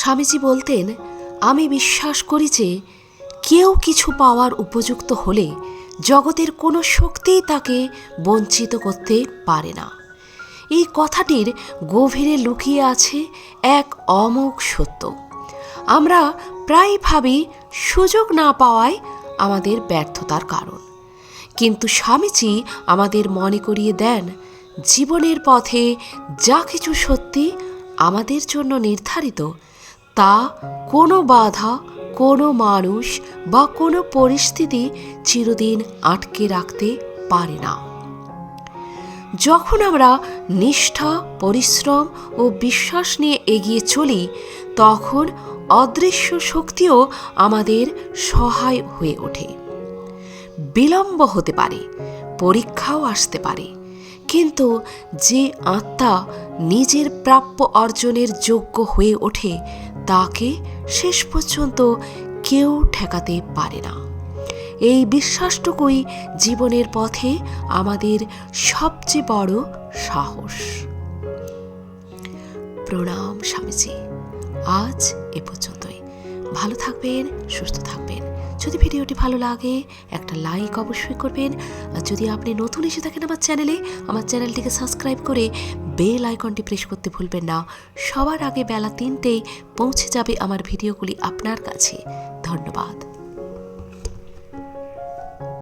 স্বামীজি বলতেন, আমি বিশ্বাস করি যে কেউ কিছু পাওয়ার উপযুক্ত হলে জগতের কোনো শক্তিই তাকে বঞ্চিত করতে পারে না। এই কথাটির গভীরে লুকিয়ে আছে এক অমোঘ সত্য। আমরা প্রায় ভাবি সুযোগ না পাওয়াই আমাদের ব্যর্থতার কারণ, কিন্তু স্বামীজি আমাদের মনে করিয়ে দেন, জীবনের পথে যা কিছু সত্যি আমাদের জন্য নির্ধারিত, তা কোনো বাধা, কোনো মানুষ বা কোনো পরিস্থিতি চিরদিন আটকে রাখতে পারে না। যখন আমরা নিষ্ঠা, পরিশ্রম ও বিশ্বাস নিয়ে এগিয়ে চলি, তখন অদৃশ্য শক্তিও আমাদের সহায় হয়ে ওঠে। বিলম্ব হতে পারে, পরীক্ষাও আসতে পারে, কিন্তু যে আত্মা নিজের প্রাপ্য অর্জনের যোগ্য হয়ে ওঠে, তাকে শেষ পর্যন্ত কেউ ঠেকাতে পারে না। এই বিশ্বাসটুকুই জীবনের পথে আমাদের সবচেয়ে বড় সাহস। প্রণাম স্বামীজি। আজ এ পর্যন্তই। ভালো থাকবেন, সুস্থ থাকবেন। যদি ভিডিওটি ভালো লাগে একটা লাইক অবশ্যই করবেন, আর যদি আপনি নতুন এসে থাকেন আমার চ্যানেলটিকে সাবস্ক্রাইব করে বেল আইকনটি প্রেস করতে ভুলবেন না। সবার আগে বেলা 3টেই পৌঁছে যাবে আমার ভিডিওগুলি আপনার কাছে। ধন্যবাদ।